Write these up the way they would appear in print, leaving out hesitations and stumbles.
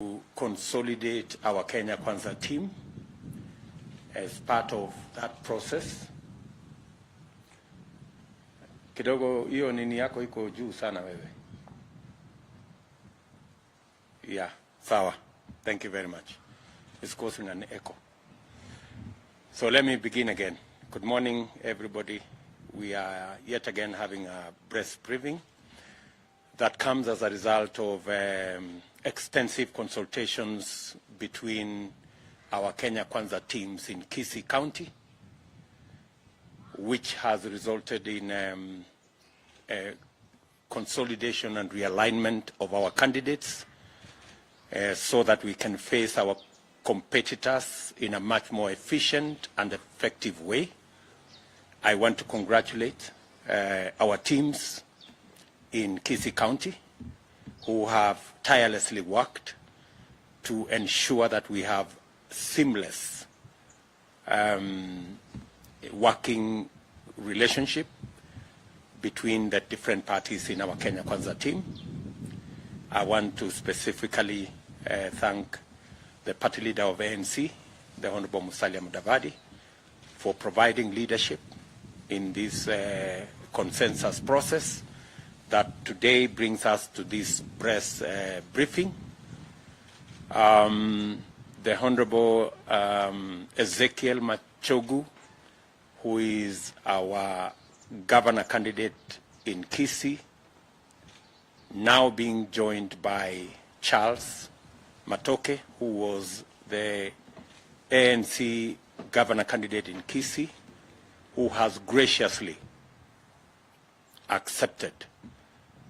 to consolidate our Kenya Kwanza team. As part of that process, kidogo hiyo nini yako iko juu sana wewe. Yeah, sawa. Thank you very much. It's causing an echo. So let me begin again. Good morning, everybody. We are yet again having a press briefing that comes as a result of extensive consultations between our Kenya Kwanza teams in Kisii County, which has resulted in a consolidation and realignment of our candidates so that we can face our competitors in a much more efficient and effective way. I want to congratulate our teams in Kisii County who have tirelessly worked to ensure that we have seamless working relationship between the different parties in our Kenya Kwanza team. I want to specifically thank the party leader of ANC, the Honorable Musalia Mudavadi, for providing leadership in this consensus process that today brings us to this press briefing. The Honorable Ezekiel Machogu, who is our governor candidate in Kisii, now being joined by Charles Matoke, who was the ANC governor candidate in Kisii, who has graciously accepted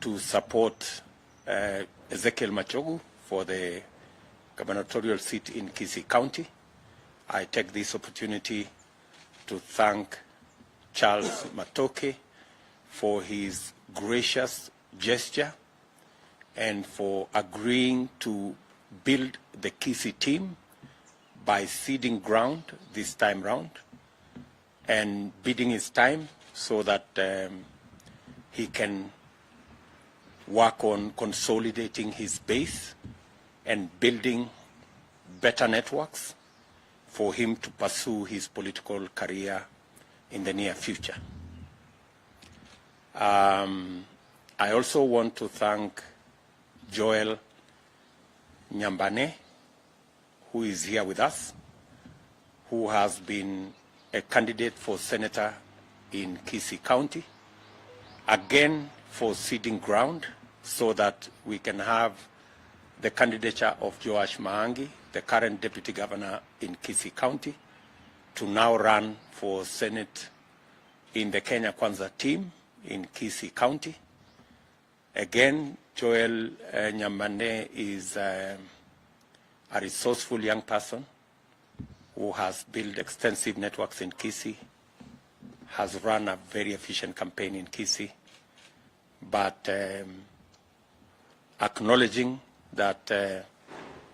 to support Ezekiel Machogu for the gubernatorial seat in Kisii County. I take this opportunity to thank Charles Matoke for his gracious gesture and for agreeing to build the Kisii team by ceding ground this time round and bidding his time so that he can work on consolidating his base and building better networks for him to pursue his political career in the near future. I also want to thank Joel Nyambane, who is here with us, who has been a candidate for senator in Kisii County, again for ceding ground so that we can have the candidature of Joash Maangi, the current deputy governor in Kisii County, to now run for Senate in the Kenya Kwanza team in Kisii County. Again, Joel Nyambane is a resourceful young person who has built extensive networks in Kisii, has run a very efficient campaign in Kisii, but acknowledging that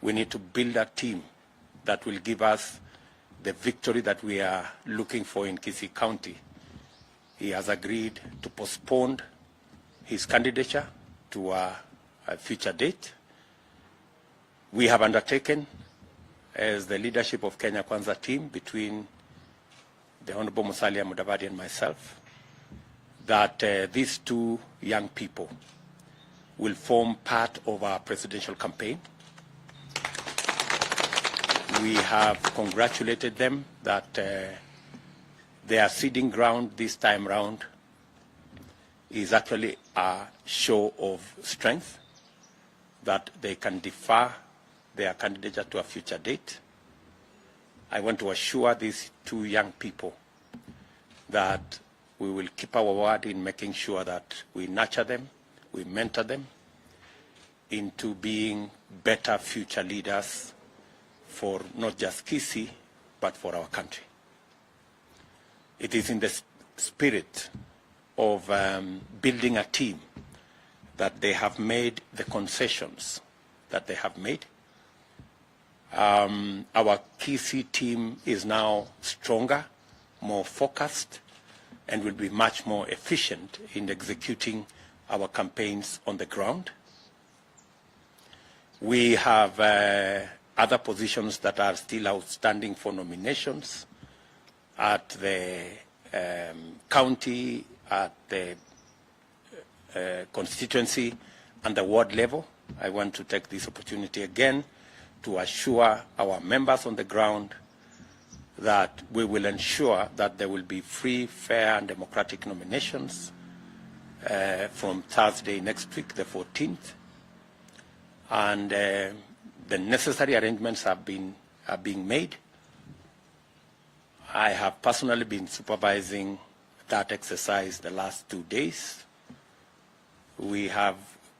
we need to build a team that will give us the victory that we are looking for in Kisii County. He has agreed to postpone his candidature to a future date. We have undertaken, as the leadership of Kenya Kwanza team between the Honorable Musalia Mudavadi and myself, that these two young people will form part of our presidential campaign. We have congratulated them that they are ceding ground this time round is actually a show of strength, that they can defer their candidature to a future date. I want to assure these two young people that we will keep our word in making sure that we nurture them, we mentor them into being better future leaders for not just Kisii, but for our country. It is in the spirit of building a team that they have made the concessions that they have made. Our Kisii team is now stronger, more focused, and will be much more efficient in executing our campaigns on the ground. We have other positions that are still outstanding for nominations at the county, at the constituency, and the ward level. I want to take this opportunity again to assure our members on the ground that we will ensure that there will be free, fair, and democratic nominations from Thursday next week, the 14th. And the necessary arrangements are being made. I have personally been supervising that exercise the last 2 days. We have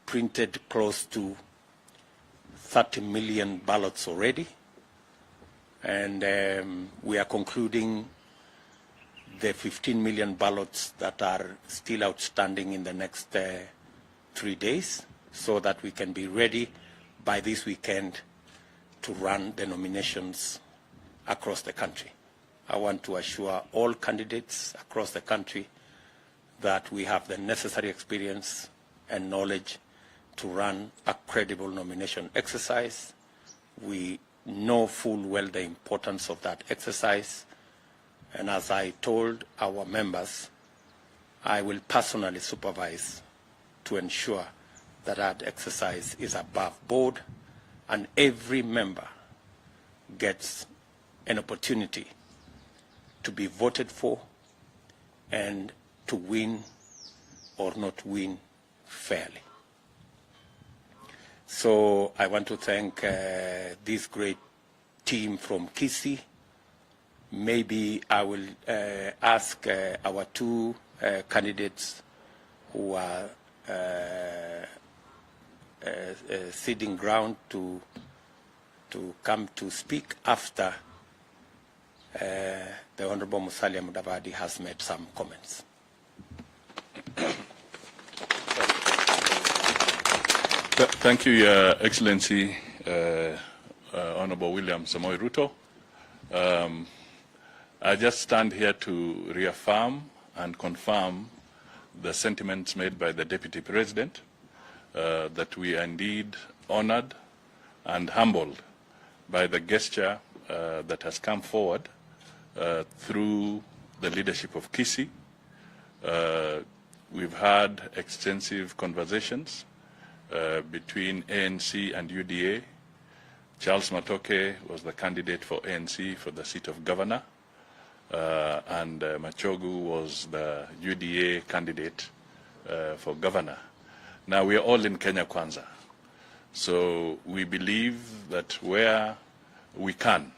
printed close to 30 million ballots already, and we are concluding the 15 million ballots that are still outstanding in the next 3 days, so that we can be ready by this weekend to run the nominations across the country. I want to assure all candidates across the country that we have the necessary experience and knowledge to run a credible nomination exercise. We know full well the importance of that exercise, and as I told our members, I will personally supervise to ensure that that exercise is above board and every member gets an opportunity to be voted for and to win or not win fairly. So I want to thank this great team from Kisii. Maybe I will ask our two candidates who are ceding ground to come to speak after the Honorable Musalia Mudavadi has made some comments. Thank you, Your Excellency, Honorable William Samoei Ruto. I just stand here to reaffirm and confirm the sentiments made by the Deputy President, that we are indeed honored and humbled by the gesture that has come forward through the leadership of Kisii. We've had extensive conversations between ANC and UDA. Charles Matoke was the candidate for ANC for the seat of governor, and Machogu was the UDA candidate for governor. Now we are all in Kenya Kwanza, so we believe that where we can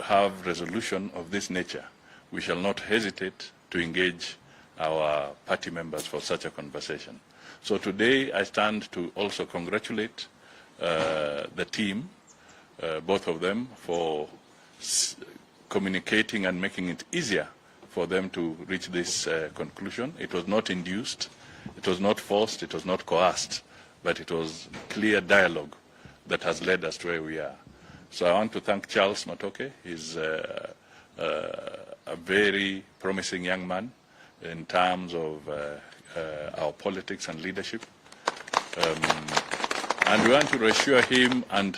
have resolution of this nature, we shall not hesitate to engage our party members for such a conversation. So today I stand to also congratulate the team, both of them, for communicating and making it easier for them to reach this conclusion. It was not induced, it was not forced, it was not coerced, but it was clear dialogue that has led us to where we are. So I want to thank Charles Matoke. He's a very promising young man in terms of our politics and leadership. And we want to reassure him and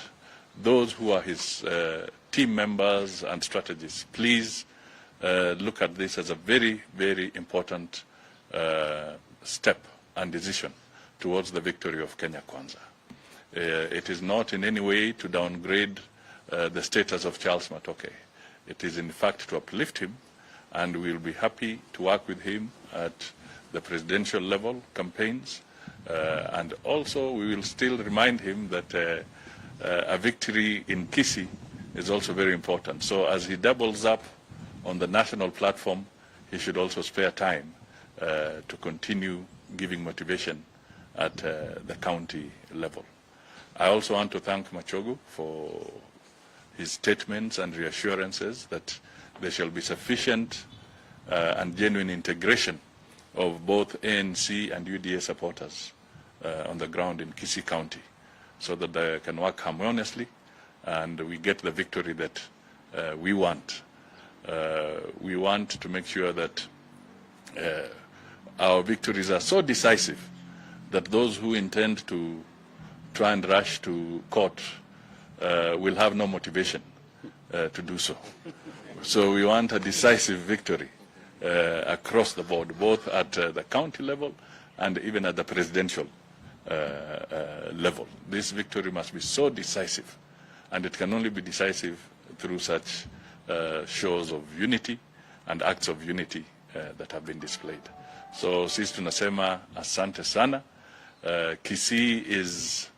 those who are his team members and strategists, please look at this as a very, very important step and decision towards the victory of Kenya Kwanza. It is not in any way to downgrade the status of Charles Matoke. It is in fact to uplift him, and we will be happy to work with him at the presidential level campaigns. And also we will still remind him that a victory in Kisii is also very important. So as he doubles up on the national platform, he should also spare time to continue giving motivation at the county level. I also want to thank Machogu for his statements and reassurances that there shall be sufficient and genuine integration of both ANC and UDA supporters on the ground in Kisii County, so that they can work harmoniously and we get the victory that we want. We want to make sure that our victories are so decisive that those who intend to try and rush to court will have no motivation to do so. So we want a decisive victory across the board, both at the county level and even at the presidential level. This victory must be so decisive, and it can only be decisive through such shows of unity and acts of unity that have been displayed. So sisi tunasema asante sana. Kisii is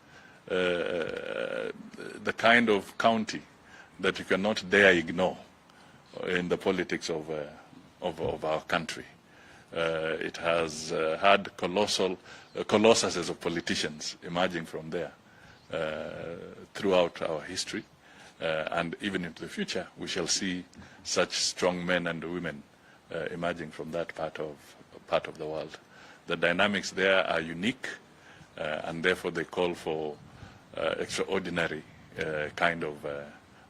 the kind of county that you cannot dare ignore in the politics of our country. It has had colossuses of politicians emerging from there throughout our history, and even into the future we shall see such strong men and women emerging from that part of the world. The dynamics there are unique, and therefore they call for extraordinary kind of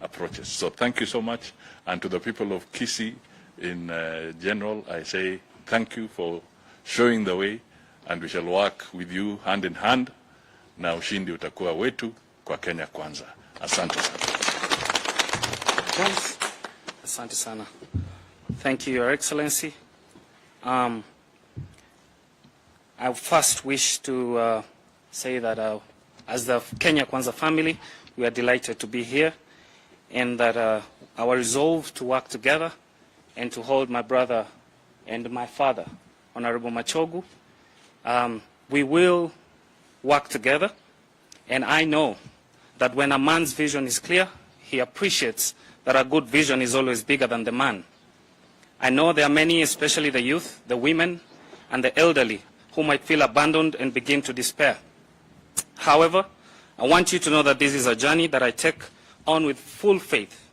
approaches. So thank you so much, and to the people of Kisii in general, I say thank you for showing the way, and we shall work with you hand in hand, na ushindi utakuwa wetu kwa Kenya Kwanza. Asante sana. Asante sana. Thank you, Your Excellency. I first wish to say that as the Kenya Kwanza family, we are delighted to be here, and that our resolve to work together and to hold my brother and my father, Honorable Machogu, we will work together, and I know that when a man's vision is clear, he appreciates that a good vision is always bigger than the man. I know there are many, especially the youth, the women, and the elderly, who might feel abandoned and begin to despair. However, I want you to know that this is a journey that I take on with full faith,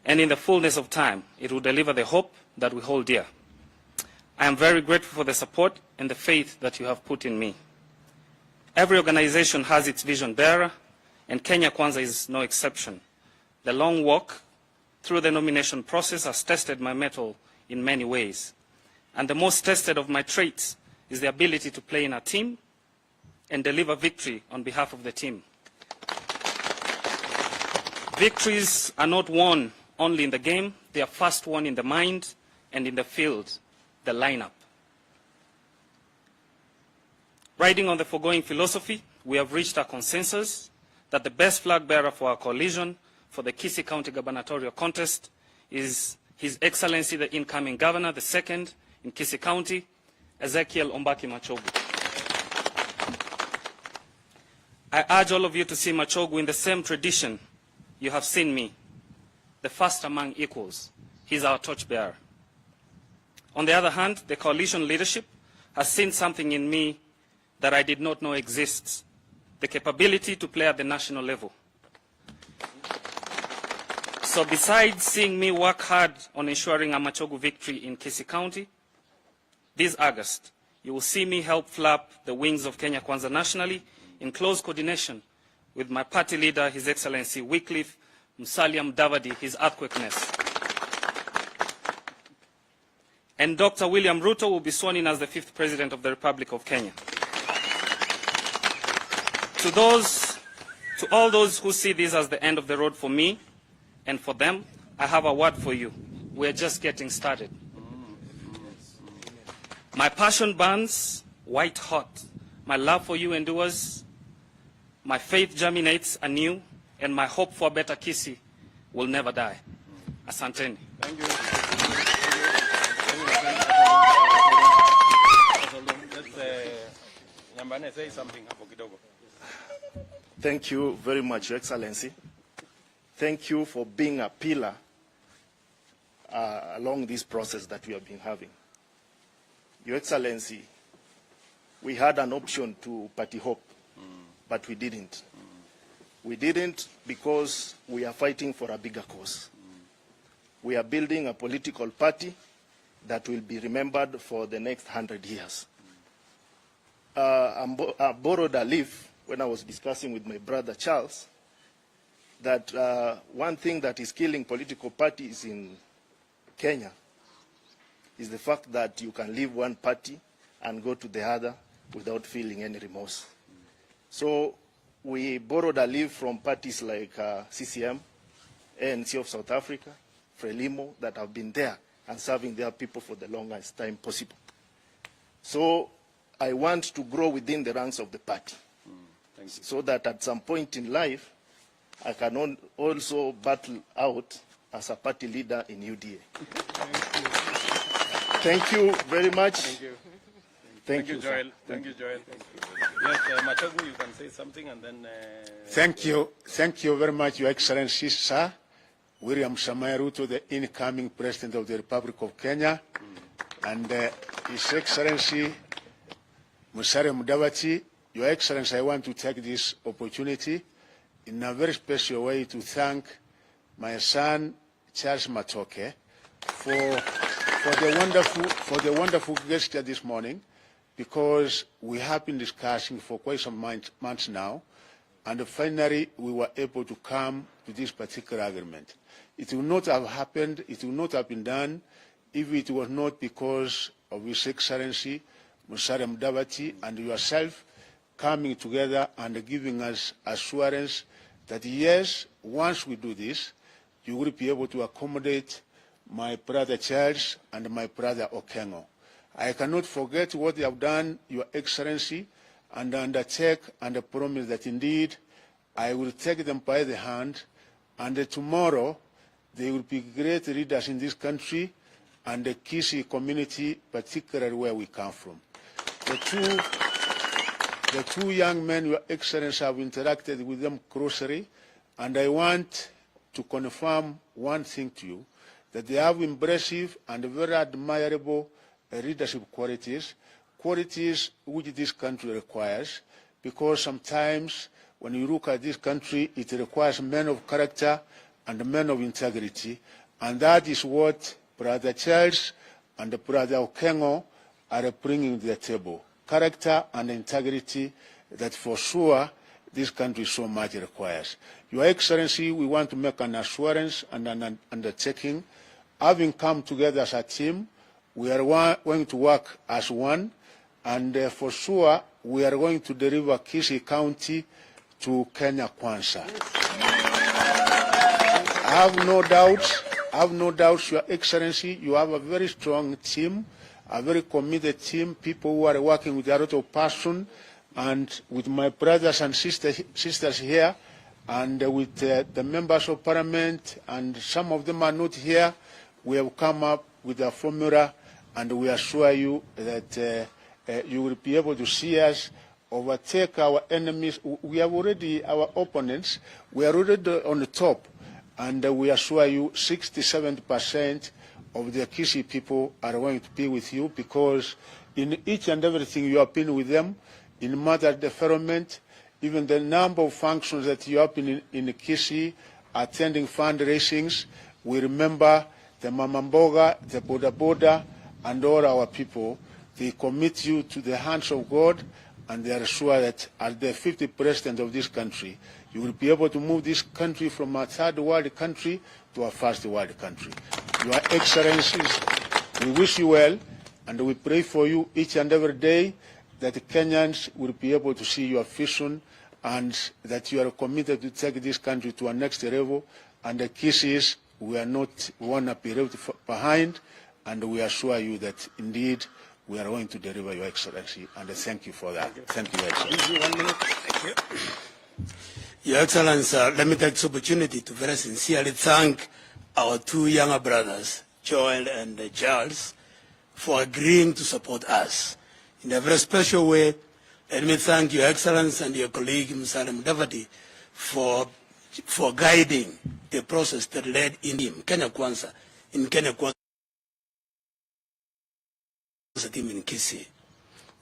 and in the fullness of time, it will deliver the hope that we hold dear. I am very grateful for the support and the faith that you have put in me. Every organization has its vision bearer, and Kenya Kwanza is no exception. The long walk through the nomination process has tested my mettle in many ways. And the most tested of my traits is the ability to play in a team and deliver victory on behalf of the team. Victories are not won only in the game, they are first won in the mind and in the field, the lineup. Riding on the foregoing philosophy, we have reached a consensus that the best flag bearer for our coalition for the Kisii County gubernatorial contest is His Excellency the incoming governor, the second in Kisii County, Ezekiel Ombaki Machogu. I urge all of you to see Machogu in the same tradition you have seen me, the first among equals. He's our torchbearer. On the other hand, the coalition leadership has seen something in me that I did not know exists, the capability to play at the national level. So besides seeing me work hard on ensuring a Machogu victory in Kisii County, this August, you will see me help flap the wings of Kenya Kwanza nationally in close coordination with my party leader, His Excellency Wycliffe Musalia Mudavadi, His earthquakeness. And Dr. William Ruto will be sworn in as the 5th President of the Republic of Kenya. To all those who see this as the end of the road for me and for them, I have a word for you. We're just getting started. My passion burns white hot. My love for you endures. My faith germinates anew, and my hope for a better Kisii will never die. Asanteni. Thank you. Nyambane, say something hapo kidogo. Thank you very much, Your Excellency. Thank you for being a pillar along this process that we have been having. Your Excellency, we had an option to party hop, but we didn't. We didn't because we are fighting for a bigger cause. We are building a political party that will be remembered for the next 100 years. I borrowed a leaf when I was discussing with my brother Charles that one thing that is killing political parties in Kenya is the fact that you can leave one party and go to the other without feeling any remorse. So we borrowed a leave from parties like CCM, ANC of South Africa, Frelimo, that have been there and serving their people for the longest time possible. So I want to grow within the ranks of the party, so that at some point in life, I can also battle out as a party leader in UDA. Thank you very much. Thank you. Thank you, Joel. Thank you, Joel. Yes, Machogu, you can say something and then... Thank you very much, Your Excellency, Sir William Samoei Ruto, the incoming President of the Republic of Kenya, and His Excellency Musalia Mudavadi. Your Excellency, I want to take this opportunity in a very special way to thank my son, Charles Matoke, for the wonderful gesture this morning, because we have been discussing for quite some months now, and finally we were able to come to this particular agreement. It would not have happened, it would not have been done if it was not because of His Excellency Musalia Mudavadi and yourself coming together and giving us assurance that yes, once we do this, you will be able to accommodate my brother Charles and my brother Okengo. I cannot forget what they have done, Your Excellency, and undertake and promise that indeed I will take them by the hand, and tomorrow they will be great leaders in this country and the Kisii community, particularly where we come from. The two young men, Your Excellency, have interacted with them closely, and I want to confirm one thing to you, that they have impressive and very admirable leadership qualities which this country requires, because sometimes when you look at this country, it requires men of character and men of integrity, and that is what Brother Charles and Brother Okengo are bringing to the table. Character and integrity that for sure this country so much requires. Your Excellency, we want to make an assurance and an undertaking. Having come together as a team, we are going to work as one, and for sure we are going to deliver Kisii County to Kenya Kwanza. I have no doubts, Your Excellency, you have a very strong team, a very committed team, people who are working with a lot of passion, and with my brothers and sisters here, and with the members of parliament, and some of them are not here, we have come up with a formula, and we assure you that you will be able to see us overtake our enemies. We have already, our opponents, we are already on the top, and we assure you 67% of the Kisii people are going to be with you, because in each and everything you have been with them, in mother development, even the number of functions that you have been in Kisii, attending fundraisings. We remember the Mama Mboga, the Boda Boda, and all our people. They commit you to the hands of God, and they are sure that as the 50th president of this country, you will be able to move this country from a third world country to a first world country. Your Excellencies, we wish you well, and we pray for you each and every day that the Kenyans will be able to see your vision, and that you are committed to take this country to a next level, and the Kisiis, we want to be left behind, and we assure you that indeed we are going to deliver, Your Excellency, and thank you for that. Thank you, Your Excellency. 1 minute. Thank you. Your Excellency, let me take this opportunity to very sincerely thank our two younger brothers, Joel and Charles, for agreeing to support us. In a very special way, let me thank Your Excellency and your colleague, Musalia Mudavadi, for guiding the process that led in Kenya Kwanza, in Kenya Kwanza team in Kisii.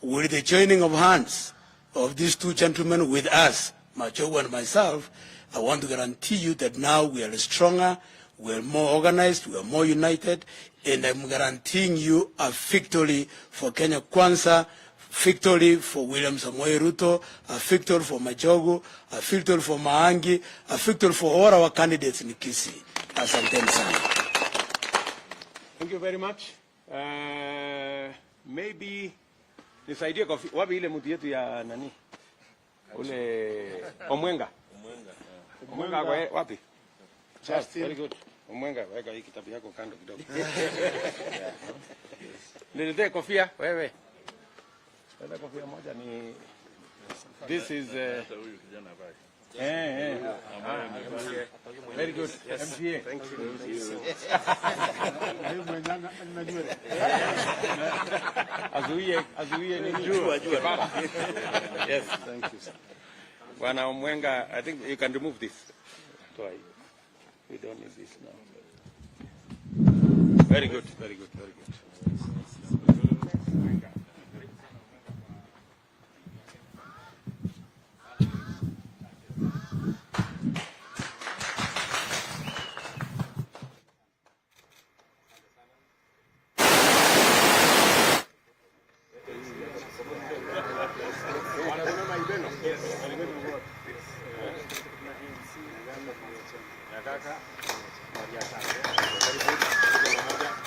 With the joining of hands of these two gentlemen with us, Machogu and myself, I want to guarantee you that now we are stronger, we are more organized, we are more united, and I'm guaranteeing you a victory for Kenya Kwanza, victory for William Samoei Ruto, a victory for Machogu, a victory for Maangi, a victory for all our candidates in Kisii. Asanteni sana. Thank you very much. Maybe Nisaidie kofi. Wapi ile mtu yetu ya nani? Ule Omwenga. Omwenga wapi? Justin. Very good. Omwenga, weka hii kitabu yako kando kidogo. Niletee kofia wewe. Leta kofia moja ni this is very good. MCA. Thank you. Azuie ni jua. Yes, thank you. Bwana Omwenga, I think you can remove this. We don't need this now. Very good, very good, very good. Yes.